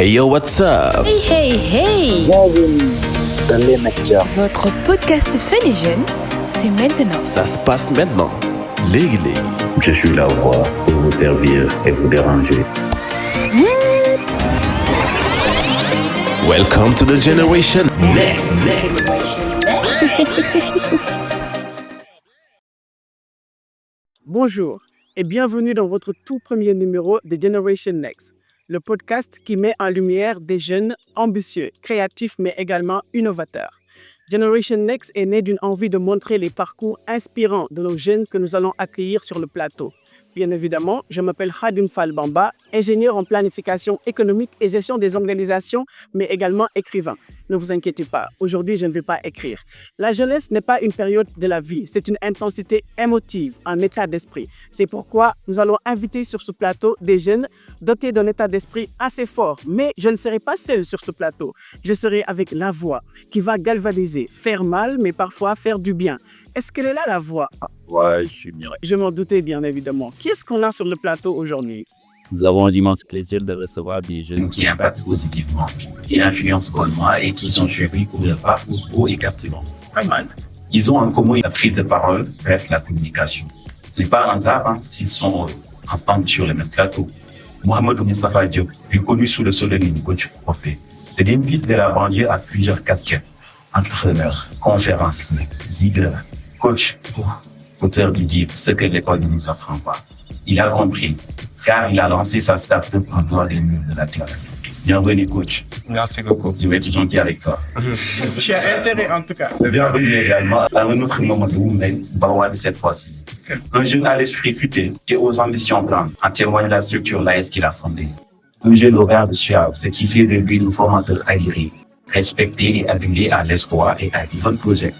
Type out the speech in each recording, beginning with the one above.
Hey yo, what's up? Hey, hey, hey! Bienvenue dans les médias. Votre podcast fait les jeunes, c'est maintenant. Ça se passe maintenant. Légui. Je suis là au roi pour vous servir et vous déranger. Welcome to the Generation Next. Bonjour et bienvenue dans votre tout premier numéro de Generation Next, le podcast qui met en lumière des jeunes ambitieux, créatifs mais également innovateurs. Generation Next est né d'une envie de montrer les parcours inspirants de nos jeunes que nous allons accueillir sur le plateau. Bien évidemment, je m'appelle Khadim Fall Bamba, ingénieur en planification économique et gestion des organisations, mais également écrivain. Ne vous inquiétez pas, aujourd'hui je ne vais pas écrire. La jeunesse n'est pas une période de la vie, c'est une intensité émotive, un état d'esprit. C'est pourquoi nous allons inviter sur ce plateau des jeunes dotés d'un état d'esprit assez fort. Mais je ne serai pas seul sur ce plateau, je serai avec la voix qui va galvaniser, faire mal, mais parfois faire du bien. Est-ce qu'elle est là, la voix? Ouais, je suis bien. Je m'en doutais bien évidemment. Qui est-ce qu'on a sur le plateau aujourd'hui? Nous avons l'immense plaisir de recevoir des jeunes qui impactent positivement, qui influencent bonnement et qui sont suivis pour leur parcours beau et captivant. Pas mal. Ils ont en commun la prise de parole, bref, la communication. C'est pas un hasard s'ils sont ensemble sur le même plateau. Mohamed Moustapha Diop, plus connu sous le pseudonyme Coach Profé, c'est un fils de la banlieue à plusieurs casquettes. Entrepreneur, conférencier, leader, coach, auteur du livre « Ce que l'école ne nous apprend pas ». Il a compris, car il a lancé sa start-up en dehors des murs de la classe. Bienvenue, coach. Merci beaucoup. Je vais être gentil avec toi. J'ai intérêt en tout cas. Bienvenue également à un autre moment de Women Bawad cette fois-ci. Un jeune à l'esprit futé qui aux ambitions grandes, en témoigne la structure l'AS qu'il a fondée. Un jeune au regard de suave, ce qui fait de lui un formateur aguerri, respecté et adulé à l'espoir et à Yvonne Project.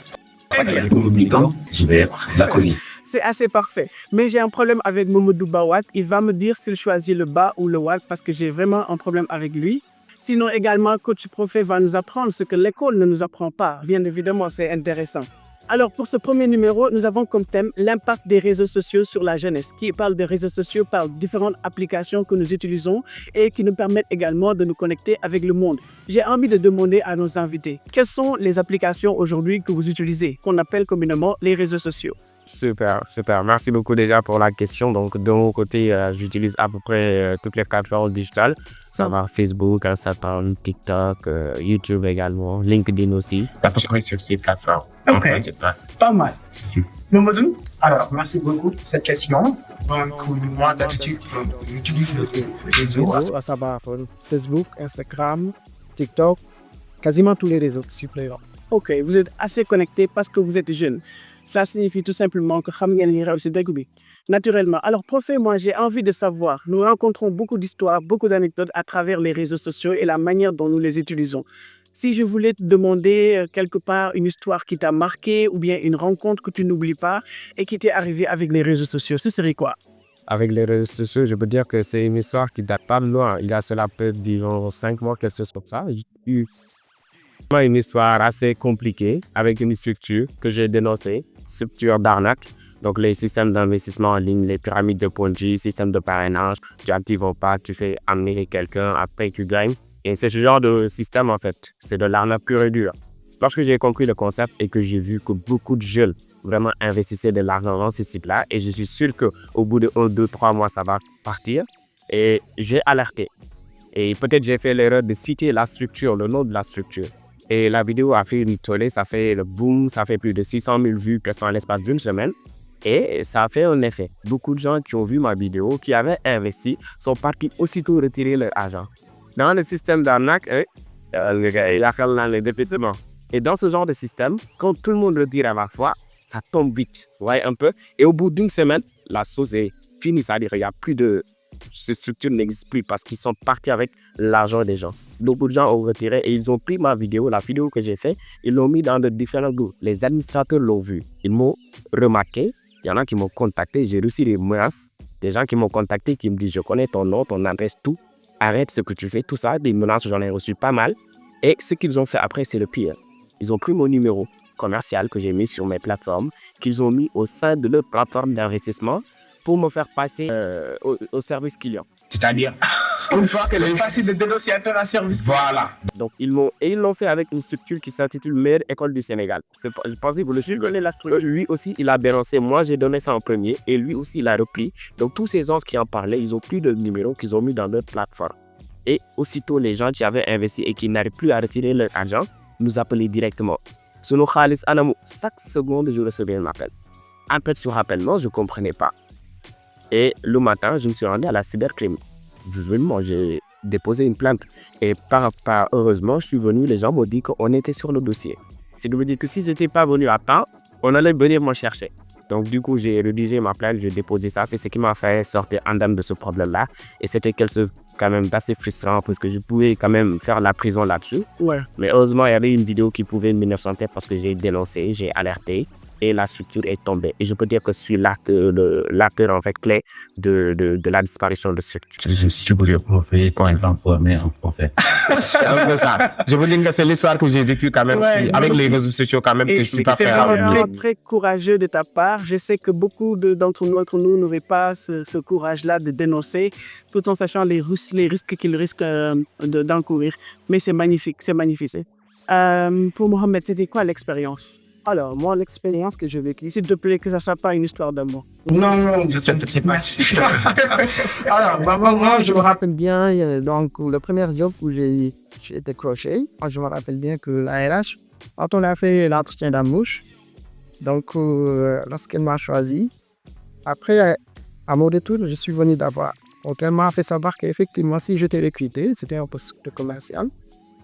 Je vais être laconique. C'est assez parfait. Mais j'ai un problème avec Momodou Bawat. Il va me dire s'il choisit le bas ou le wad parce que j'ai vraiment un problème avec lui. Sinon également, Coach Profé va nous apprendre ce que l'école ne nous apprend pas. Bien évidemment, c'est intéressant. Alors pour ce premier numéro, nous avons comme thème l'impact des réseaux sociaux sur la jeunesse. Qui parle des réseaux sociaux parle de différentes applications que nous utilisons et qui nous permettent également de nous connecter avec le monde. J'ai envie de demander à nos invités, quelles sont les applications aujourd'hui que vous utilisez, qu'on appelle communément les réseaux sociaux? Super. Merci beaucoup déjà pour la question. Donc, de mon côté, j'utilise à peu près toutes les plateformes digitales. Ça va Facebook, Instagram, TikTok, YouTube également, LinkedIn aussi. À peu près sur ces plateformes. Ok, pas mal. Mamadou, alors merci beaucoup pour cette question. Moi, d'habitude, j'utilise le réseau. À savoir Facebook, Instagram, TikTok, quasiment tous les réseaux supplémentaires. Ok, vous êtes assez connectés parce que vous êtes jeune. Ça signifie tout simplement que xam ngeen li xew ci dëkk bi. Naturellement. Alors, Profé, moi, j'ai envie de savoir. Nous rencontrons beaucoup d'histoires, beaucoup d'anecdotes à travers les réseaux sociaux et la manière dont nous les utilisons. Si je voulais te demander quelque part une histoire qui t'a marqué ou bien une rencontre que tu n'oublies pas et qui t'est arrivée avec les réseaux sociaux, ce serait quoi? Avec les réseaux sociaux, je peux dire que c'est une histoire qui date pas de loin. Il y a cela peut disons 5 mois, quelque chose comme ça. J'ai eu une histoire assez compliquée avec une structure que j'ai dénoncée, structure d'arnaque. Donc les systèmes d'investissement en ligne, les pyramides de Ponzi, système de parrainage, tu actives pas, tu fais amener quelqu'un, après tu gagnes. Et c'est ce genre de système en fait, c'est de l'arnaque pure et dure. Lorsque j'ai compris le concept et que j'ai vu que beaucoup de jeunes vraiment investissaient de l'argent dans ces sites-là, et je suis sûr qu'au bout de 1, 2, 3 mois, ça va partir, et j'ai alerté. Et peut-être j'ai fait l'erreur de citer la structure, le nom de la structure. Et la vidéo a fait une tollée, ça fait le boom, ça fait plus de 600 000 vues presque en l'espace d'une semaine. Et ça a fait un effet. Beaucoup de gens qui ont vu ma vidéo, qui avaient investi, sont partis aussitôt retirer leur argent. Dans le système d'arnaque, le gars, il a fait l'effectivement. Et dans ce genre de système, quand tout le monde retire à la fois, ça tombe vite, vous voyez un peu. Et au bout d'une semaine, la sauce est finie, c'est-à-dire qu'il n'y a plus de... Ces structures n'existent plus parce qu'ils sont partis avec l'argent des gens. Beaucoup de gens ont retiré et ils ont pris ma vidéo, la vidéo que j'ai faite, ils l'ont mis dans de différents groupes. Les administrateurs l'ont vu. Ils m'ont remarqué. Il y en a qui m'ont contacté. J'ai reçu des menaces. Des gens qui m'ont contacté qui me disent « Je connais ton nom, ton adresse, tout. Arrête ce que tu fais, tout ça. » Des menaces, j'en ai reçu pas mal. Et ce qu'ils ont fait après, c'est le pire. Ils ont pris mon numéro commercial que j'ai mis sur mes plateformes, qu'ils ont mis au sein de leur plateforme d'investissement pour me faire passer au service client. C'est-à-dire, Une fois que les... Passer de dénonciateur à service. Voilà. Donc, ils l'ont fait avec une structure qui s'intitule Meilleure École du Sénégal. Je pense que vous le suivez, la structure. Lui aussi, il a dénoncé. Moi, j'ai donné ça en premier. Et lui aussi, il a repris. Donc, tous ces gens qui en parlaient, ils ont pris le numéro qu'ils ont mis dans leur plateforme. Et aussitôt, les gens qui avaient investi et qui n'arrivent plus à retirer leur argent, nous appelaient directement. Sur nos khalis anamou, chaque seconde, je recevais un appel. En fait, ce rappel-là, je ne comprenais pas. Et le matin, je me suis rendu à la cybercrime. Visuellement, j'ai déposé une plainte. Et heureusement, je suis venu, les gens m'ont dit qu'on était sur le dossier. C'est de me dire que si je n'étais pas venu à temps, on allait venir me chercher. Donc, du coup, j'ai rédigé ma plainte, j'ai déposé ça. C'est ce qui m'a fait sortir indemne de ce problème-là. Et c'était quelque chose quand même d'assez frustrant parce que je pouvais quand même faire la prison là-dessus. Ouais. Mais heureusement, il y avait une vidéo qui pouvait m'innocenter parce que j'ai dénoncé, j'ai alerté. Et la structure est tombée. Et je peux dire que je suis l'acteur en fait clé de la disparition de cette structure. Je suis le prophète pour un transformer en prophète. C'est un peu ça. Je veux dire que c'est l'histoire que j'ai vécue quand même, avec les réseaux sociaux quand même, que je suis tout à fait vraiment très courageux de ta part. Je sais que beaucoup d'entre nous n'auraient pas ce courage-là de dénoncer, tout en sachant les risques qu'ils risquent d'encourir. Mais c'est magnifique, c'est magnifique. Pour Mohamed, c'était quoi l'expérience? Alors, moi, l'expérience que j'ai vécue, s'il te plaît, que ça ne soit pas une histoire d'amour. Non, je ne sais pas. Alors, moi, je me rappelle bien, donc, le premier job où j'ai décroché, je me rappelle bien que la RH, quand on a fait l'entretien d'embauche, donc, lorsqu'elle m'a choisi, après, à mon retour, je suis venu d'avoir. Donc, elle m'a fait savoir qu'effectivement, si j'étais recruté, c'était un poste de commercial.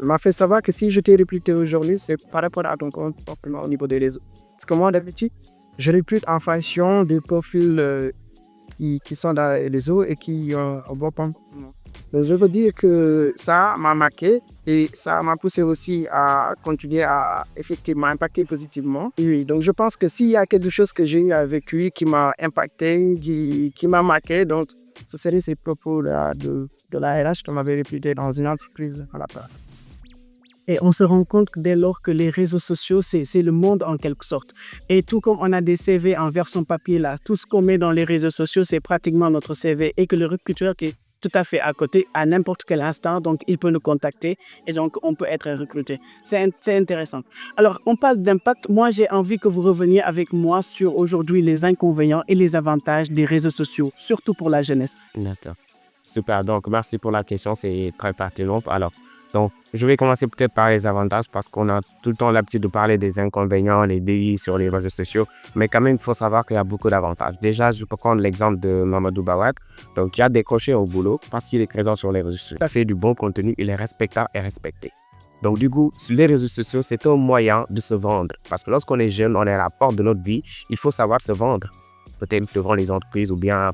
Elle m'a fait savoir que si je t'ai recruté aujourd'hui, c'est par rapport à ton comportement au niveau des réseaux. Parce que moi, d'habitude, je recrute en fonction des profils qui sont dans les réseaux et qui ont un bon comportement. Donc, je veux dire que ça m'a marqué et ça m'a poussé aussi à continuer à effectivement impacter positivement. Et oui, donc je pense que s'il y a quelque chose que j'ai eu avec lui qui m'a impacté, qui m'a marqué, donc ce serait ces propos-là de la RH qui m'avait recruté dans une entreprise à la place. Et on se rend compte que dès lors que les réseaux sociaux, c'est le monde en quelque sorte. Et tout comme on a des CV en version papier là, tout ce qu'on met dans les réseaux sociaux, c'est pratiquement notre CV. Et que le recruteur qui est tout à fait à côté, à n'importe quel instant, donc il peut nous contacter et donc on peut être recruté. C'est intéressant. Alors, on parle d'impact. Moi, j'ai envie que vous reveniez avec moi sur aujourd'hui les inconvénients et les avantages des réseaux sociaux, surtout pour la jeunesse. D'accord. Super, donc merci pour la question, c'est très pertinent. Alors, donc, je vais commencer peut-être par les avantages parce qu'on a tout le temps l'habitude de parler des inconvénients, les délits sur les réseaux sociaux, mais quand même, il faut savoir qu'il y a beaucoup d'avantages. Déjà, je peux prendre l'exemple de Mamadou Bawad, donc qui a décroché au boulot parce qu'il est présent sur les réseaux sociaux. Il a fait du bon contenu, il est respectable et respecté. Donc, du coup, sur les réseaux sociaux, c'est un moyen de se vendre parce que lorsqu'on est jeune, on est à la porte de notre vie, il faut savoir se vendre. Peut-être devant les entreprises ou bien...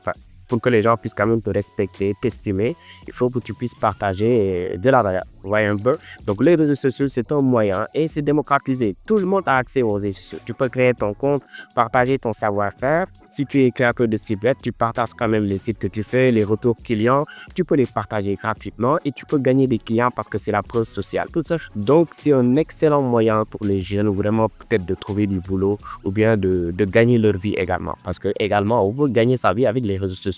Pour que les gens puissent quand même te respecter, t'estimer, il faut que tu puisses partager de la valeur. Vous voyez un peu? Donc, les réseaux sociaux, c'est un moyen et c'est démocratisé. Tout le monde a accès aux réseaux sociaux. Tu peux créer ton compte, partager ton savoir-faire. Si tu es créateur de site web, tu partages quand même les sites que tu fais, les retours clients. Tu peux les partager gratuitement et tu peux gagner des clients parce que c'est la preuve sociale. Tout ça. Donc, c'est un excellent moyen pour les jeunes vraiment peut-être de trouver du boulot ou bien de gagner leur vie également. Parce que également, on peut gagner sa vie avec les réseaux sociaux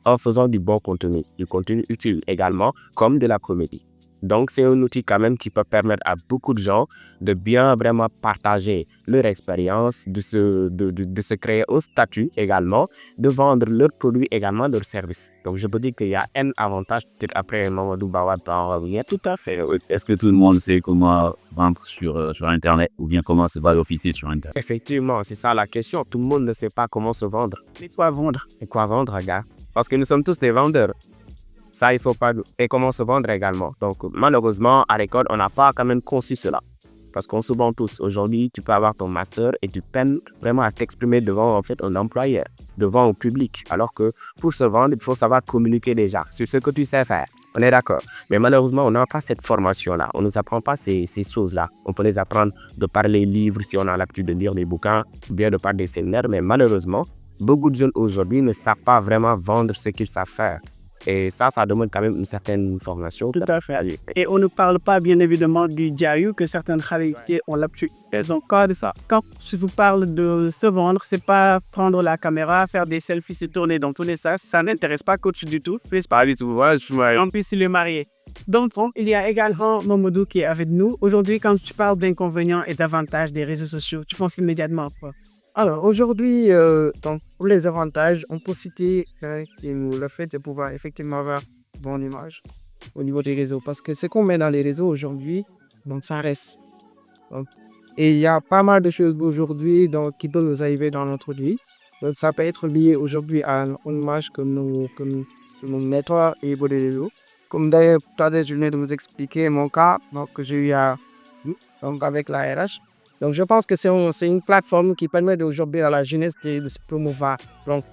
en faisant du bon contenu, du contenu utile également, comme de la comédie. Donc, c'est un outil quand même qui peut permettre à beaucoup de gens de bien vraiment partager leur expérience, de se créer un statut également, de vendre leurs produits également, leurs services. Donc, je peux dire qu'il y a un avantage, peut-être après Mamadou Bawad en revenir. Tout à fait. Est-ce que tout le monde sait comment vendre sur Internet ou bien comment se valoriser sur Internet? Effectivement, c'est ça la question. Tout le monde ne sait pas comment se vendre. Et quoi vendre? Et quoi vendre, regarde? Parce que nous sommes tous des vendeurs. Ça, il faut pas... Et comment se vendre également. Donc, malheureusement, à l'école, on n'a pas quand même conçu cela. Parce qu'on se vend tous. Aujourd'hui, tu peux avoir ton master et tu peines vraiment à t'exprimer devant, en fait, un employeur, devant un public. Alors que pour se vendre, il faut savoir communiquer déjà sur ce que tu sais faire. On est d'accord. Mais malheureusement, on n'a pas cette formation-là. On ne nous apprend pas ces choses-là. On peut les apprendre de par les livres si on a l'habitude de lire des bouquins, ou bien de par des séminaires. Mais malheureusement, beaucoup de jeunes aujourd'hui ne savent pas vraiment vendre ce qu'ils savent faire. Et ça demande quand même une certaine formation. Tout à fait. Et on ne parle pas bien évidemment du diario que certaines khalifs ont l'habitude. Elles ont encore de ça. Quand je vous parle de se vendre, c'est pas prendre la caméra, faire des selfies, se tourner dans tous les sens. Ça n'intéresse pas coach du tout. Fais pas du tout. Je suis marié. En plus, il est marié. Donc, il y a également Mamadou qui est avec nous. Aujourd'hui, quand tu parles d'inconvénients et d'avantages des réseaux sociaux, tu penses immédiatement à quoi? Alors, aujourd'hui, donc, pour les avantages, on peut citer le fait de pouvoir effectivement avoir une bonne image au niveau des réseaux. Parce que ce qu'on met dans les réseaux aujourd'hui, donc ça reste. Donc, et il y a pas mal de choses aujourd'hui qui peuvent nous arriver dans notre vie. Donc, ça peut être lié aujourd'hui à une image que nous mettons au niveau des réseaux. Comme d'ailleurs, tout à l'heure, je venais de vous expliquer mon cas que j'ai eu avec la RH. Donc, je pense que c'est une plateforme qui permet aujourd'hui à la jeunesse de se promouvoir. Donc,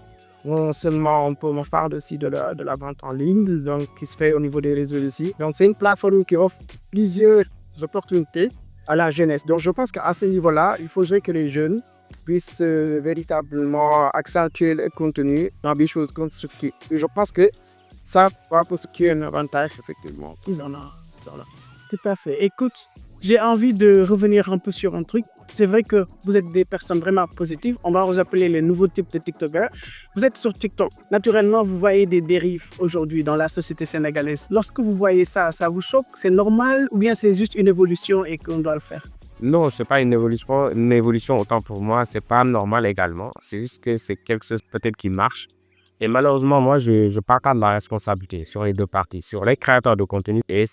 non seulement on parle aussi de la vente en ligne, donc, qui se fait au niveau des réseaux aussi. Donc, c'est une plateforme qui offre plusieurs opportunités à la jeunesse. Donc, je pense qu'à ce niveau-là, il faudrait que les jeunes puissent véritablement accentuer le contenu dans des choses constructives. Et je pense que ça va constituer un avantage, effectivement. Ils en ont. Tout à fait. Écoute, j'ai envie de revenir un peu sur un truc. C'est vrai que vous êtes des personnes vraiment positives. On va vous appeler les nouveaux types de TikTokers. Vous êtes sur TikTok. Naturellement, vous voyez des dérives aujourd'hui dans la société sénégalaise. Lorsque vous voyez ça, ça vous choque? C'est normal ou bien c'est juste une évolution et qu'on doit le faire? Non, c'est pas une évolution. Une évolution, autant pour moi, c'est pas normal également. C'est juste que c'est quelque chose peut-être qui marche. Et malheureusement, moi, je partage la responsabilité sur les deux parties, sur les créateurs de contenu et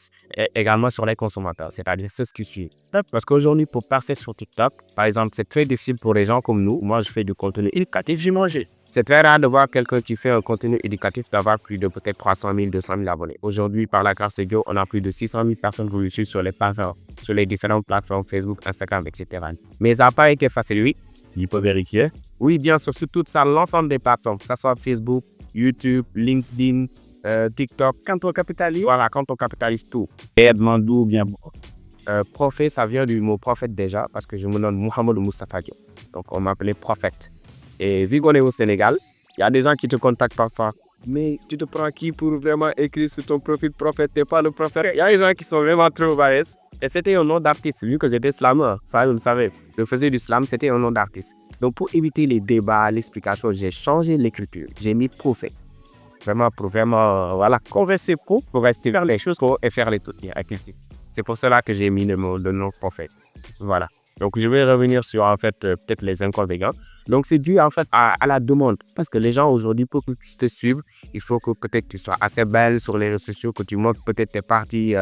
également sur les consommateurs, c'est-à-dire ceux qui suivent. Parce qu'aujourd'hui, pour passer sur TikTok, par exemple, c'est très difficile pour les gens comme nous. Moi, je fais du contenu éducatif, j'ai mangé. C'est très rare de voir quelqu'un qui fait un contenu éducatif d'avoir plus de peut-être 300 000, 200 000 abonnés. Aujourd'hui, par la grâce de Dieu, on a plus de 600 000 personnes qui nous suivent sur les plateformes, sur les différentes plateformes Facebook, Instagram, etc. Mais ça n'a pas été facile, oui. Il peut vérifier. Oui, bien sûr, sur tout ça, l'ensemble des plateformes, que ce soit Facebook, YouTube, LinkedIn, TikTok. Quand on capitalise. Voilà, quand on capitalise tout. Et Edmondou, bien. Prophète, ça vient du mot prophète déjà, parce que je me nomme Mohamed Moustapha Diop. Donc, on m'appelait prophète. Et vu qu'on est au Sénégal, il y a des gens qui te contactent parfois. Mais tu te prends qui pour vraiment écrire sur ton profil prophète? T'es pas le prophète. Il y a des gens qui sont vraiment trop balèzes. Et c'était un nom d'artiste, vu que j'étais slameur. Ça, vous le savez. Je faisais du slam, c'était un nom d'artiste. Donc, pour éviter les débats, l'explication, j'ai changé l'écriture. J'ai mis prophète. Vraiment, voilà, converser pour rester faire les choses et faire les trucs avec les types. C'est pour cela que j'ai mis le nom prophète. Voilà. Donc, je vais revenir sur, en fait, peut-être les inconvénients. Donc, c'est dû, en fait, à la demande. Parce que les gens, aujourd'hui, pour qu'ils te suivent, il faut que peut-être tu sois assez belle sur les réseaux sociaux, que tu montres peut-être tes parties,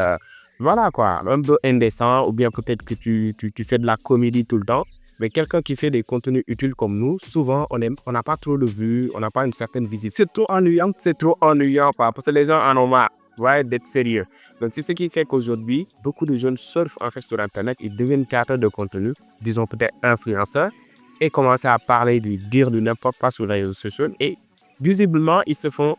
voilà, quoi, un peu indécent, ou bien peut-être que tu fais de la comédie tout le temps. Mais quelqu'un qui fait des contenus utiles comme nous, souvent, on n'a pas trop de vues, on n'a pas une certaine visite. C'est trop ennuyant, parce que les gens en ont marre. Ouais, d'être sérieux. Donc, c'est ce qui fait qu'aujourd'hui, beaucoup de jeunes surfent en fait sur Internet, ils deviennent créateurs de contenu, disons peut-être influenceurs, et commencent à parler, dire de n'importe quoi sur les réseaux sociaux. Et visiblement, ils se font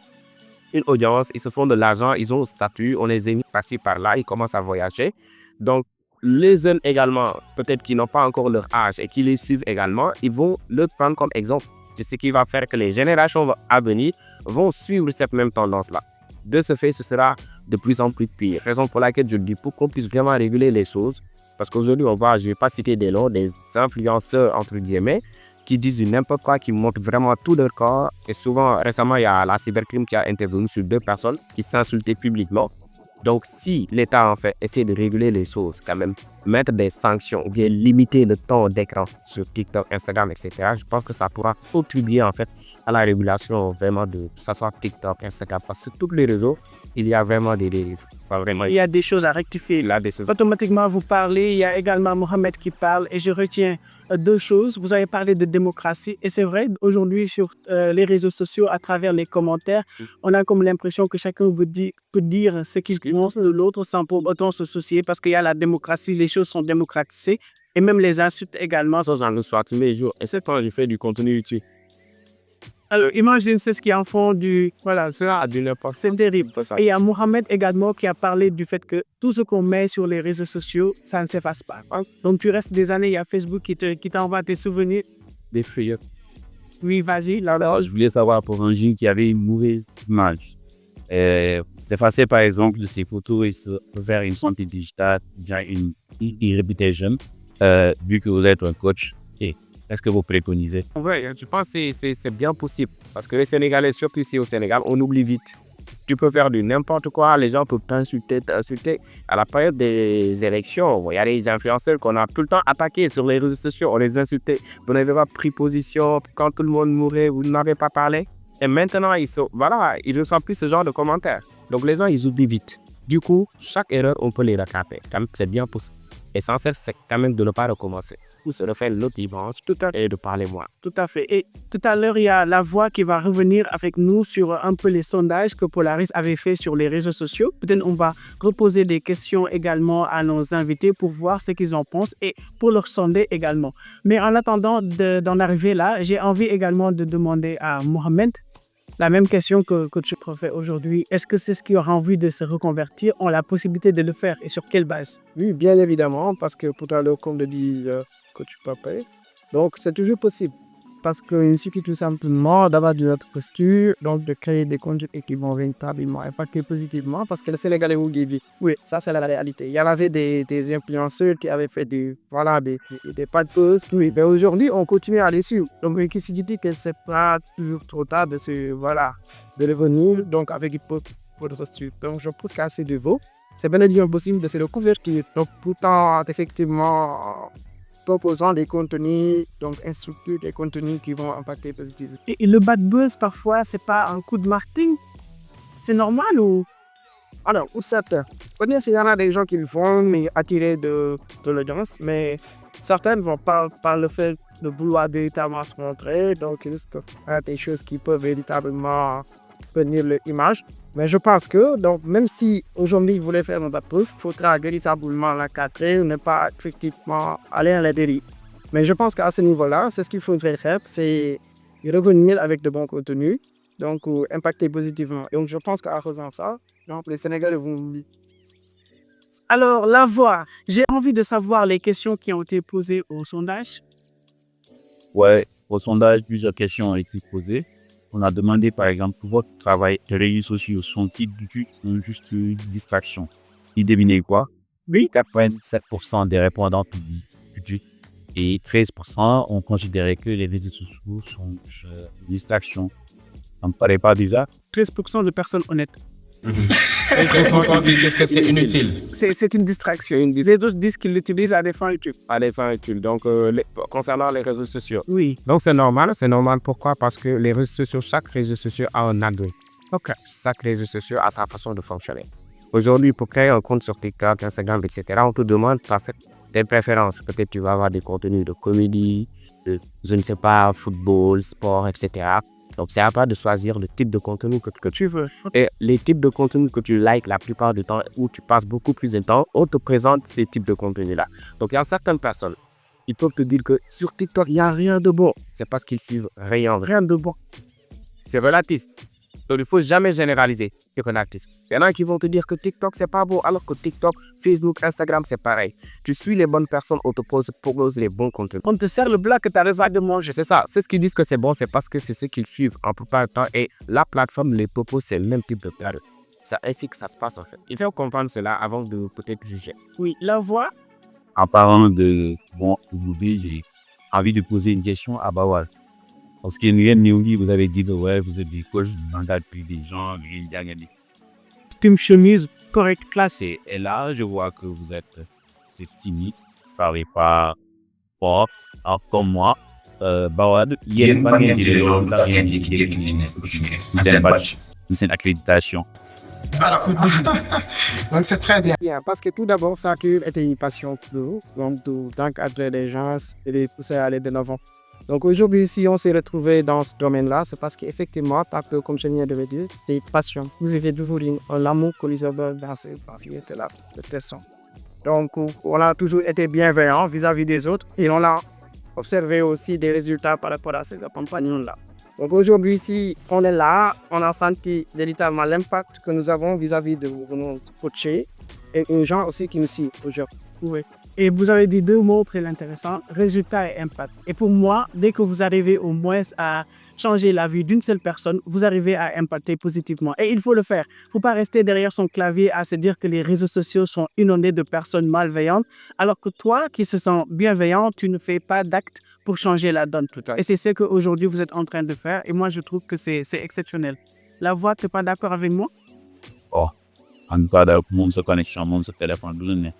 une audience, ils se font de l'argent, ils ont un statut, on les invite par-ci par-là, ils commencent à voyager. Donc, les jeunes également, peut-être qui n'ont pas encore leur âge et qui les suivent également, ils vont le prendre comme exemple. C'est ce qui va faire que les générations à venir vont suivre cette même tendance-là. De ce fait, ce sera de plus en plus pire. Raison pour laquelle je le dis, pour qu'on puisse vraiment réguler les choses. Parce qu'aujourd'hui, je ne vais pas citer des noms, des influenceurs, entre guillemets, qui disent n'importe quoi, qui montrent vraiment tout leur corps. Et souvent, récemment, il y a la cybercrime qui a intervenu sur 2 personnes qui s'insultaient publiquement. Donc, si l'État, en fait, essaie de réguler les choses, quand même, mettre des sanctions ou bien limiter le temps d'écran sur TikTok, Instagram, etc., je pense que ça pourra contribuer, en fait, à la régulation vraiment de, que ce soit TikTok, Instagram, parce que sur tous les réseaux, il y a vraiment des dérives. Il y a des choses à rectifier. Automatiquement, vous parlez. Il y a également Mohamed qui parle. Et je retiens 2 choses. Vous avez parlé de démocratie. Et c'est vrai, aujourd'hui, sur les réseaux sociaux, à travers les commentaires, on a comme l'impression que chacun peut dire ce qu'il pense de l'autre sans pour autant se soucier. Parce qu'il y a la démocratie, les choses sont démocratisées. Et même les insultes également. Ça, j'en reçois tous les jours. Et c'est quand je fais du contenu utile. Alors, imagine, c'est ce qui en font du... Voilà, c'est terrible. Et il y a Mohamed également qui a parlé du fait que tout ce qu'on met sur les réseaux sociaux, ça ne s'efface pas. Donc, tu restes des années, il y a Facebook qui t'envoie tes souvenirs. Des feuilles. Oui, vas-y. Je voulais savoir pour un jeune qui avait une mauvaise image. d'effacer par exemple ces photos et faire une santé digitale, bien une e-reputation, vu que vous êtes un coach. Et est-ce que vous préconisez? Oui, je pense que c'est bien possible. Parce que les Sénégalais, surtout ici au Sénégal, on oublie vite. Tu peux faire du n'importe quoi, les gens peuvent t'insulter. À la période des élections, il y a des influenceurs qu'on a tout le temps attaqués sur les réseaux sociaux, on les insultait. Vous n'avez pas pris position, quand tout le monde mourait, vous n'avez pas parlé. Et maintenant, ils ne reçoivent plus ce genre de commentaires. Donc les gens, ils oublient vite. Du coup, chaque erreur, on peut les rattraper. C'est bien possible. L'essentiel, c'est quand même de ne pas recommencer. Ou se refaire l'autre dimanche et de parler moins. Tout à fait. Et tout à l'heure, il y a la voix qui va revenir avec nous sur un peu les sondages que Polaris avait fait sur les réseaux sociaux. Peut-être on va reposer des questions également à nos invités pour voir ce qu'ils en pensent et pour leur sonder également. Mais en attendant d'en arriver là, j'ai envie également de demander à Mohamed la même question que tu fais aujourd'hui. Est-ce que c'est ce qui aura envie de se reconvertir ont la possibilité de le faire et sur quelle base? Oui, bien évidemment, parce que pour l'heure, comme le dit coach Papé, donc c'est toujours possible. Parce qu'il suffit tout simplement d'avoir de notre posture, donc de créer des contenus qui vont véritablement impacter positivement, parce que le Sénégalais vous dit, oui, ça c'est la réalité. Il y en avait des influenceurs qui avaient fait des pas de pause, oui, mais aujourd'hui on continue à les suivre. Donc qui se dit que c'est pas toujours trop tard de revenir, donc avec une posture. Donc je pense qu'à ce niveau, c'est bien évidemment possible de se reconvertir. Donc pourtant, effectivement, proposant des contenus, donc instructeurs des contenus qui vont impacter positivement. Et le bad buzz, parfois, c'est pas un coup de marketing? C'est normal ou? Alors, pour certains, peut-être qu'il y en a des gens qui le font, mais attirer de l'audience, mais certains ne vont pas par le fait de vouloir véritablement se montrer, donc ils risquent des choses qui peuvent véritablement venir l'image. Mais je pense que, donc, même si aujourd'hui, vous voulez faire une bad proof, il faudra véritablement l'encadrer, ne pas effectivement aller à la dérive. Mais je pense qu'à ce niveau-là, c'est ce qu'il faudrait faire, c'est revenir avec de bons contenus, donc impacter positivement. Donc, je pense qu'en faisant ça, donc, les Sénégalais vont... Alors, la voix, j'ai envie de savoir les questions qui ont été posées au sondage. Ouais, au sondage, plusieurs questions ont été posées. On a demandé, par exemple, pour votre travail, les réseaux sociaux sont-ils juste une distraction? Ils devinez quoi? Oui. 87% des répondants publics et 13% ont considéré que les réseaux sociaux sont une distraction. Ça ne me paraît pas bizarre. 13% de personnes honnêtes. Et 13% disent que c'est inutile. C'est une distraction. Les autres disent qu'ils l'utilisent à des fins utiles. À des fins utiles. Donc, concernant les réseaux sociaux. Oui. Donc, c'est normal. C'est normal. Pourquoi? Parce que les réseaux sociaux, chaque réseau social a un algorithme. OK. Chaque réseau social a sa façon de fonctionner. Aujourd'hui, pour créer un compte sur TikTok, Instagram, etc., on te demande tes préférences. Peut-être tu vas avoir des contenus de comédie, je ne sais pas, football, sport, etc. Donc, c'est à toi de choisir le type de contenu que tu veux. Et les types de contenu que tu likes la plupart du temps, où tu passes beaucoup plus de temps, on te présente ces types de contenus-là. Donc, il y a certaines personnes, ils peuvent te dire que sur TikTok, il n'y a rien de bon. C'est parce qu'ils suivent rien de bon. C'est relatif. Donc, il ne faut jamais généraliser. C'est relatif. Il y en a qui vont te dire que TikTok, c'est pas bon, alors que TikTok, Facebook, Instagram, c'est pareil. Tu suis les bonnes personnes, on te propose les bons contenus. On te sert le plat que tu as raison de manger. C'est ça. C'est ce qu'ils disent que c'est bon, c'est parce que c'est ce qu'ils suivent en plupart du temps. Et la plateforme les propose, c'est le même type de plat. C'est ainsi que ça se passe en fait. Il faut comprendre cela avant de peut-être juger. Oui, la voix. En parlant de bon, aujourd'hui, j'ai envie de poser une question à Bawal. Parce qu'il y a une vous avez dit que ouais, vous êtes des coachs, vous engagez des gens, Team chemise, correct, classé. Et là, je vois que vous êtes timide, vous ne parlez pas fort. Alors, comme moi, Bawal, il y a une manière c'est une accréditation. Alors, donc c'est très bien. Parce que tout d'abord, ça a été une passion pour nous, donc d'encadrer les gens et les pousser à aller de l'avant. Donc aujourd'hui, si on s'est retrouvé dans ce domaine-là, c'est parce qu'effectivement, comme je viens de le dire, c'était une passion. Vous avez toujours l'amour que les hommes dans ce là de personne. Donc on a toujours été bienveillant vis-à-vis des autres et on a observé aussi des résultats par rapport à ces compagnons-là. Donc aujourd'hui, si on est là, on a senti véritablement l'impact que nous avons vis-à-vis de nos coachés et aux gens aussi qui nous suivent aujourd'hui. Et vous avez dit deux mots très intéressants, résultat et impact. Et pour moi, dès que vous arrivez au moins à changer la vie d'une seule personne, vous arrivez à impacter positivement. Et il faut le faire. Il ne faut pas rester derrière son clavier à se dire que les réseaux sociaux sont inondés de personnes malveillantes, alors que toi, qui se sens bienveillant, tu ne fais pas d'acte pour changer la donne. Et c'est ce qu'aujourd'hui vous êtes en train de faire. Et moi, je trouve que c'est exceptionnel. La voix, tu n'es pas d'accord avec moi? Oh, en tout cas, le monde se connecte, le monde se téléphone.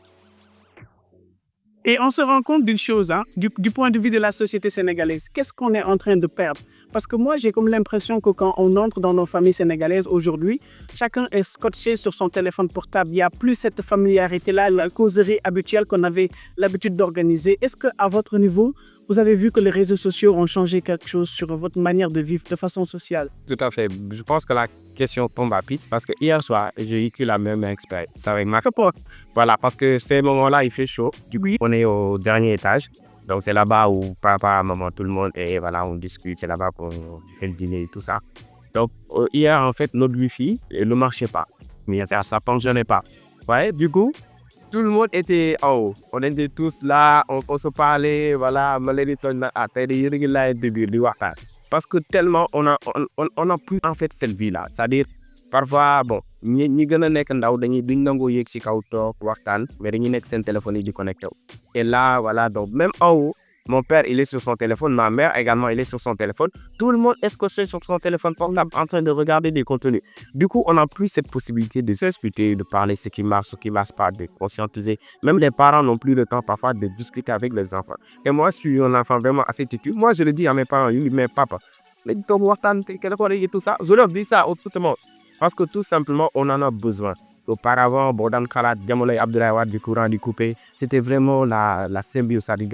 Et on se rend compte d'une chose, du point de vue de la société sénégalaise, qu'est-ce qu'on est en train de perdre? Parce que moi, j'ai comme l'impression que quand on entre dans nos familles sénégalaises aujourd'hui, chacun est scotché sur son téléphone portable. Il n'y a plus cette familiarité-là, la causerie habituelle qu'on avait l'habitude d'organiser. Est-ce qu'à votre niveau, vous avez vu que les réseaux sociaux ont changé quelque chose sur votre manière de vivre de façon sociale? Tout à fait. Je pense que la question tombe à pic parce que hier soir, j'ai vécu la même expérience avec ma copine. Voilà, parce que ces moments-là, il fait chaud. Du coup, on est au dernier étage. Donc, c'est là-bas où papa, maman, tout le monde, et voilà, on discute. C'est là-bas qu'on fait le dîner et tout ça. Donc, hier, en fait, notre Wi-Fi ne marchait pas. Mais ça ne fonctionnait pas. Ouais, du coup, tout le monde était en haut. On était tous là, on se parlait, voilà, parce que tellement on a plus en fait cette vie-là. C'est-à-dire, parfois, bon, ñi gën a nekk ndaw duñ nangoo yéeg ci kaw toog waxtaan, mais dañuy nekk seen téléphone yi di connecté wu. Et là, voilà, donc même en haut, mon père, il est sur son téléphone, ma mère également, il est sur son téléphone. Tout le monde est scotché sur son téléphone portable en train de regarder des contenus. Du coup, on n'a plus cette possibilité de discuter, de parler ce qui marche pas, de conscientiser. Même les parents n'ont plus le temps parfois de discuter avec les enfants. Et moi, je suis un enfant vraiment assez têtu. Moi, je le dis à mes parents, mais papa, tout ça. Je leur dis ça à tout le monde. Parce que tout simplement, on en a besoin. Auparavant, Bodan Khalat, Diamolay Abdoulaye Wade, du courant du coupé, c'était vraiment la symbiose, c'est-à-dire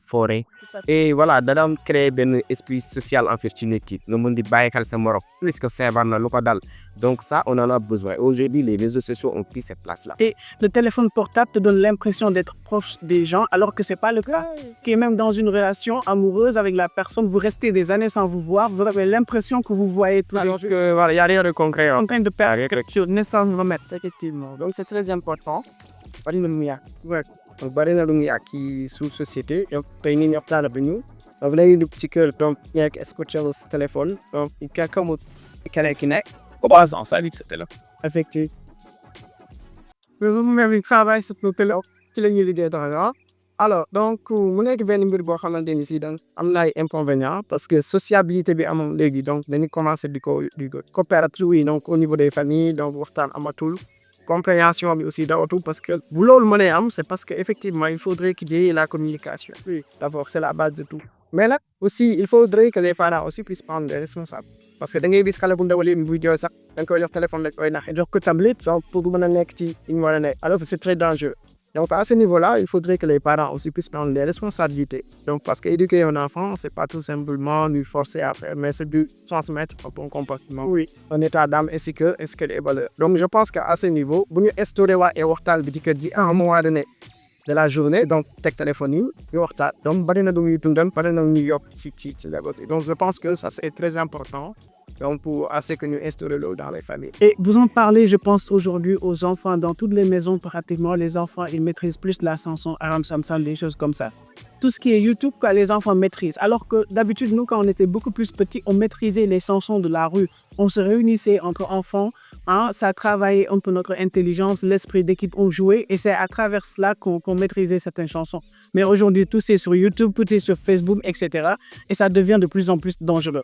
forêt. Et voilà, d'adam créer un esprit social en fait une équipe. Le monde dit baïkal c'est mort, plus que c'est van dal. Donc ça, on en a besoin. Aujourd'hui, les réseaux sociaux ont pris cette place-là. Et le téléphone portable te donne l'impression d'être proche des gens, alors que c'est pas le cas. Qui est même dans une relation amoureuse avec la personne, vous restez des années sans vous voir, vous avez l'impression que vous voyez tout. Alors que voilà, il n'y a rien de concret. En train de perdre quelque chose, naissance remettre. Effectivement. Donc c'est très important. Donc, bari na lu muy yàq ci suñu société donc tey nit ñi waxtaan ak ñu donc léegi lu petit cœur donc ñeek escorté sa téléphone donc quelqu'un mu keneen ki nekk commençant ça avec sa téléphone effectivement même travail sur le téléphone ci la ñuy liggéey dara alors donc mu nekk benn mbir boo xamante ni si donc am na ay inconvénients parce que sociabilité bi amoon léegi donc dañuy commencé di ko coopérative yi donc au niveau des familles donc waxtaan amatul compréhension mais aussi d'autres parce que bu loolu mënee am c'est parce que effectivement il faudrait qu'il y ait la communication. Oui, d'abord c'est la base de tout. Mais là aussi il faudrait que les parents aussi puissent prendre des responsables parce que da ngay gis xale bu ndaw bu jooy sax da nga koy jox téléphone lañ koy nax jox ko tablette pour mën a nekk ci li mu war a nekk alors que c'est très dangereux. Donc à ce niveau-là, il faudrait que les parents aussi puissent prendre les responsabilités. Donc parce qu'éduquer un enfant, c'est pas tout simplement lui forcer à faire, mais c'est de transmettre un bon comportement, oui, un état d'âme ainsi que les valeurs. Donc je pense qu'à ce niveau, bu ñu instauré waa et waxtaan bi di kër gi à un moment donné de la journée, donc teg téléphone yi ñu waxtaan donc bari na du ñuy dundal bari na ñu yokk ci côté. Donc je pense que ça c'est très important. Donc, pour assez que nous instaurons dans les familles. Et vous en parlez, je pense, aujourd'hui aux enfants. Dans toutes les maisons, pratiquement, les enfants, ils maîtrisent plus la chanson Aram Samsam, des choses comme ça. Tout ce qui est YouTube, que les enfants maîtrisent. Alors que d'habitude, nous, quand on était beaucoup plus petits, on maîtrisait les chansons de la rue. On se réunissait entre enfants. Ça travaillait un peu notre intelligence, l'esprit d'équipe, on jouait. Et c'est à travers cela qu'on maîtrisait certaines chansons. Mais aujourd'hui, tout c'est sur YouTube, tout est sur Facebook, etc. Et ça devient de plus en plus dangereux.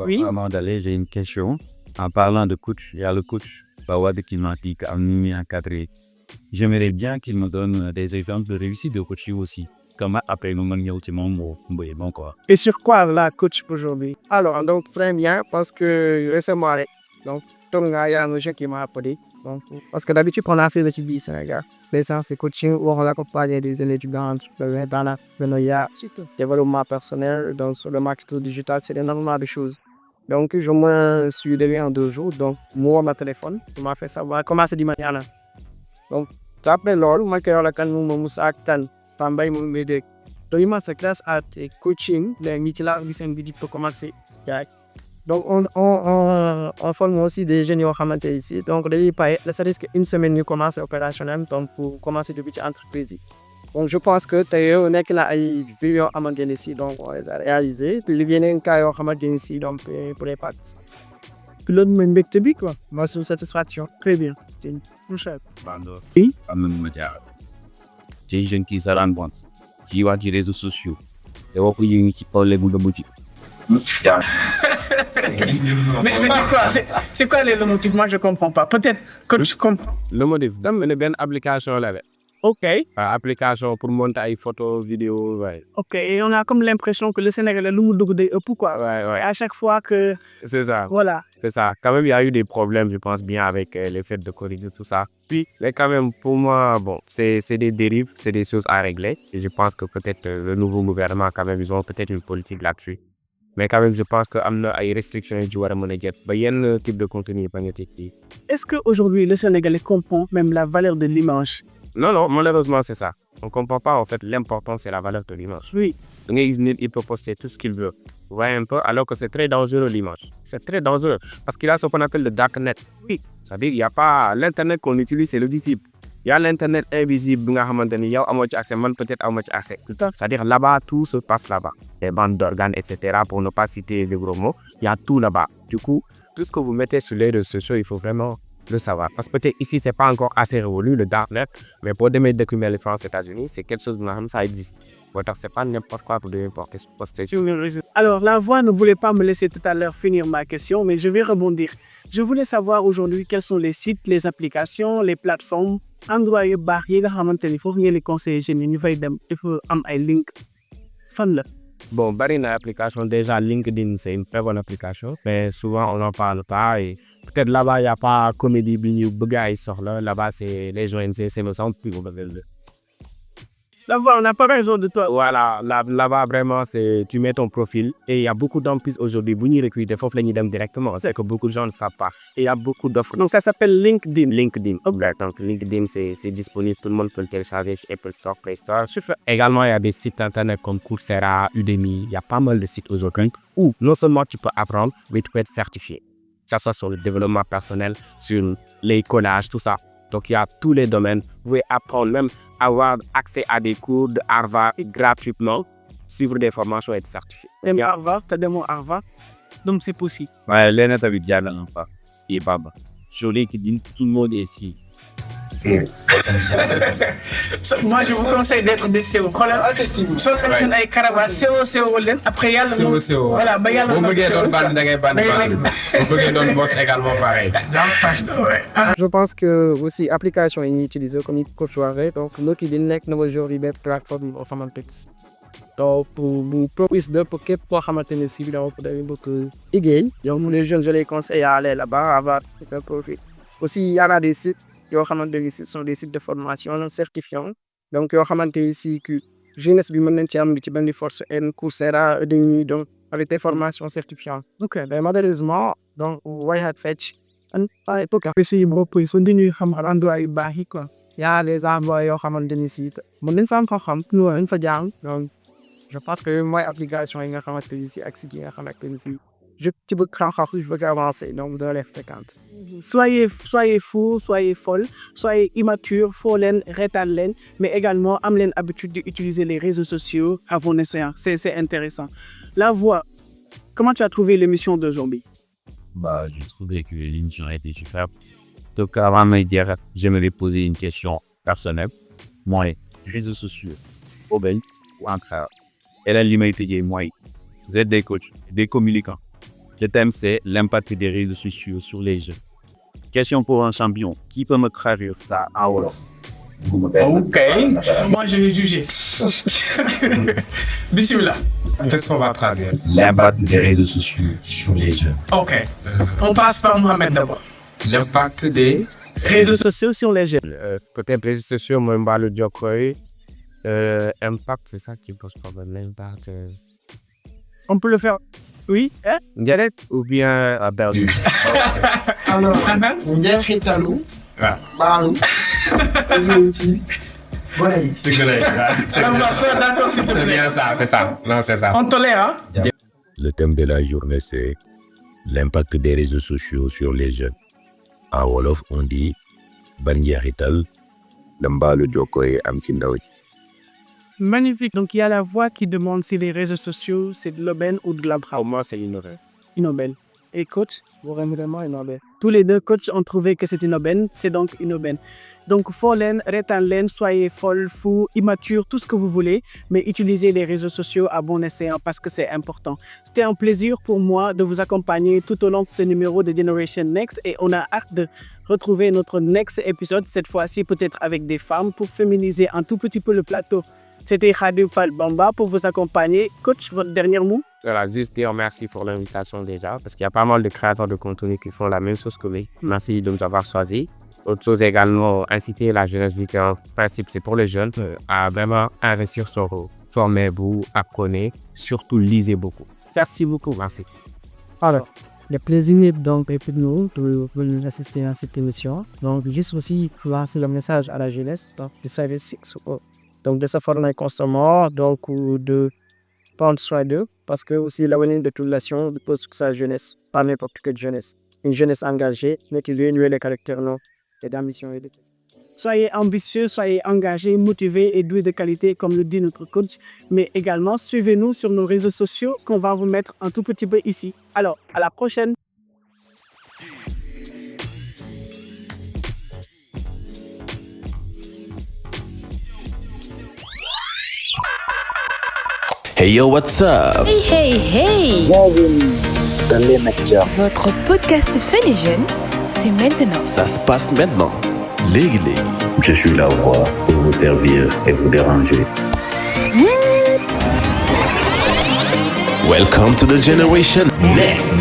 Oui. Avant d'aller, j'ai une question. En parlant de coach, il y a le coach Bawad qui m'a dit qu'il m'a encadré. J'aimerais bien qu'il me donne des exemples de réussite de coaching aussi. Comment après nous manions bon quoi. Et sur quoi la coach aujourd'hui? Alors donc très bien parce que récemment donc il y a un jeune qui m'a appelé donc parce que d'habitude on a fait le TB Sénégal. Les séances de coaching où on accompagne des étudiants dans le développement personnel donc sur le marketing digital c'est énormément de choses. Donc je me suis levé en 2 jours donc moi mon téléphone m'a fait savoir comment c'est dimanche. Donc après lors moi que la kan mo musa kan Tambay mo médek. Donc il m'a sa classe à coaching, les nit la gis en bi pour commencer. donc on forme aussi des jeunes yoo xamante ici donc dañuy pare le service qu'une semaine ñu commencé opérationnel donc pour commencer depuis ci entreprise yi donc je pense que tey nekk na ay vues yoo xamante ne si donc on les a réalisé te li yeneen cas yoo xamante ne si donc pour les parties. Pilote mooy mbégte bi quoi. Moi c'est une satisfaction. Très bien. C'est une prochaine. Bando. Oui. am na lu ma jaaxal. des jeunes qui se rendent compte ci wax ci réseaux sociaux te waxu yi ci problème bu dëmb ci. Mais c'est quoi les motifs? Moi je comprends pas. Peut-être que tu comprends. Le motif dama ne benn application la de. Ok. Application pour monter ay photos vidéo ouais. Ok. Et on a comme l'impression que le Sénégalais lu mu dugg day ëpp quoi. Ouais. Et à chaque fois que. C'est ça. Voilà. C'est ça. Quand même, il y a eu des problèmes, je pense bien, avec les faits de corriger tout ça. Puis, mais quand même, pour moi, bon, c'est des dérives, c'est des choses à régler. Et je pense que peut-être le nouveau gouvernement, quand même, ils ont peut-être une politique là-dessus. Mais quand même, je pense qu'il y a des restrictions qui doivent être il y a un type de contenu. Est-ce qu'aujourd'hui, le Sénégalais comprend même la valeur de l'image? Non, malheureusement, c'est ça. On ne comprend pas, en fait, l'important, c'est la valeur de l'image. Oui. Donc, il peut poster tout ce qu'il veut. Vous voyez un peu, alors que c'est très dangereux, l'image. C'est très dangereux. Parce qu'il y a ce qu'on appelle le darknet. Oui. C'est-à-dire qu'il n'y a pas l'Internet qu'on utilise, c'est le disciple. Il y a l'Internet invisible, il y a accès, peut-être accès. C'est-à-dire là-bas, tout se passe là-bas. Les bandes d'organes, etc., pour ne pas citer de gros mots. Il y a tout là-bas. Du coup, tout ce que vous mettez sur les réseaux sociaux, il faut vraiment le savoir. Parce que peut-être ici, ce n'est pas encore assez révolu, le darknet. Mais pour des documents les France aux États-Unis, c'est quelque chose de ça existe. Donc, ce n'est pas n'importe quoi pour poster sur les réseaux. Alors, la voix ne voulait pas me laisser tout à l'heure finir ma question, mais je vais rebondir. Je voulais savoir aujourd'hui quels sont les sites, les applications, les plateformes, endroits yu baax yi nga xamante ni foofu ngeen di conseiller jeunes yi ñu fay dem il faut am ay link fan la. Bon, bari na application déjà LinkedIn c'est une très bonne application mais souvent on n'en parle pas et peut-être là-bas il y a pas comédie bi ñu bëgg ay soxla là-bas c'est les ONG c'est me semble plus La voix, on n'a pas besoin de toi. Voilà, là-bas vraiment c'est tu mets ton profil et il y a beaucoup d'emplois aujourd'hui bu ñuy recruter foofu la ñuy dem directement c'est que beaucoup de gens ne savent pas et il y a beaucoup d'offres. Donc ça s'appelle LinkedIn. Okay. Donc LinkedIn c'est disponible, tout le monde peut le télécharger sur Apple Store, Play Store. Également il y a des sites internet comme Coursera, Udemy, il y a pas mal de sites aujourd'hui où non seulement tu peux apprendre mais tu peux être certifié. Que ça soit sur le développement personnel, sur les collages, tout ça. Donc il y a tous les domaines, vous pouvez apprendre même avoir accès à des cours de Harvard gratuitement, suivre des formations et être certifié. Même Harvard, tu as des mots Harvard, donc c'est possible. Ouais, l'année t'as vu bien là, pas. Et Baba. Jolie qui dit tout le monde est ici. Moi, je vous conseille d'être des CO. Effectivement. Soit personne avec caravane, CO, après il y a le CO. Voilà, il y a le également pareil. Je pense que aussi application yi utilisé comme il faut choisir donc nous qui din nekk na aujourd'hui benn plateforme boo xamante donc pour propose de pour képp koo xamante ne si dafa bëgg liggéey yow mu les jeunes je les conseille à aller là-bas avoir un profit. Aussi il y en a des sites yoo xamante ne ce sont des sites de formation certifiants donc yoo xamante ne si que jeunesse bi mën nañ ci am ci benn force en Coursera Udemy donc avec des formations certifiantes. Ok, mais malheureusement donc White Fetch ay pour si bopp yi suñ dañuy xam endroit yu baax yi quoi. Il y a des endroits yoo xamante ne si mën nañ fa am xam ñu ñu fa jàng donc je pense que mooy application yi nga xamante ne si ak site yi nga xamante ne si je veux je veux avancer donc dans les fréquentes. Soyez fou, soyez folle, soyez immature, faut leen reetaan leen mais également am leen habitude d'utiliser les réseaux sociaux à bon escient. C'est intéressant. La voix, comment tu as trouvé l'émission de Zombie? Bah, j'ai trouvé que l'émission a été superbe. Donc, avant de me dire, j'aimerais poser une question personnelle. Moi, les réseaux sociaux, au bel ou en frère. Et là, l'humanité, moi, vous êtes des coachs, des communicants. Le thème, c'est l'impact des réseaux sociaux sur les jeunes. Question pour un champion. Qui peut me traduire ça en wolof? Ok, moi je vais juger. Bismillah. Qu'est-ce qu'on va traduire? L'impact des réseaux sociaux sur les jeunes. Ok, on passe par Mohamed d'abord. L'impact des réseaux sociaux sur les jeunes. Peut-être les réseaux sociaux, moi, je le Diokoy. Impact, c'est ça qui pose problème. L'impact. On peut le faire. Oui, hein? Direct ou bien à Berlin? Alors, njeexitalu. waaw baalu. D'accord, c'est bien ça, c'est ça. Non, c'est ça. On tolère, hein? Le thème de la journée, c'est l'impact des réseaux sociaux sur les jeunes. En Wolof, on dit ban njeexital la mbaalu jokko yi am ci ndaw ñi. Magnifique. Donc, il y a la voix qui demande si les réseaux sociaux, c'est de l'aubaine ou de la brave. Pour moi, c'est une aubaine. Une aubaine. Et coach, Vraiment une aubaine. tous les deux coachs ont trouvé que c'est une aubaine. C'est donc une aubaine. Donc, foo leen, reetaan leen, soyez folle, fou, immature, tout ce que vous voulez, mais utilisez les réseaux sociaux à bon escient parce que c'est important. C'était un plaisir pour moi de vous accompagner tout au long de ce numéro de Generation Next et on a hâte de retrouver notre next épisode, cette fois-ci peut-être avec des femmes pour féminiser un tout petit peu le plateau. C'était Khadim Fall Bamba pour vous accompagner. Coach, votre dernier mot? Voilà, juste dire merci pour l'invitation déjà, parce qu'il y a pas mal de créateurs de contenu qui font la même chose que nous. Merci de nous avoir choisis. Autre chose également, inciter la jeunesse, vu qu'un principe c'est pour les jeunes, à vraiment investir sur eux. Formez-vous, apprenez, surtout lisez beaucoup. Merci beaucoup, merci. Alors, le plaisir donc est pour nous de venir assister à cette émission. Donc, juste aussi lancer le message à la jeunesse, donc de s'investir sur eux. Donc, de se former constamment, donc de prendre soin d'eux, parce que aussi l'avenir de toute nation repose sur sa jeunesse, pas n'importe quelle jeunesse. Une jeunesse engagée, mais qui réunit les caractères non et d'ambition et de... Soyez ambitieux, soyez engagés, motivés et doués de qualité, comme le dit notre coach. Mais également, suivez-nous sur nos réseaux sociaux qu'on va vous mettre un tout petit peu ici. Alors, à la prochaine! Hey yo, what's up? Hey, hey, hey! Bienvenue dans les médias. Votre podcast Fun et Jeune, c'est maintenant. Ça se passe maintenant. Léegi. Je suis là pour vous servir et vous déranger. Welcome to the Generation Next.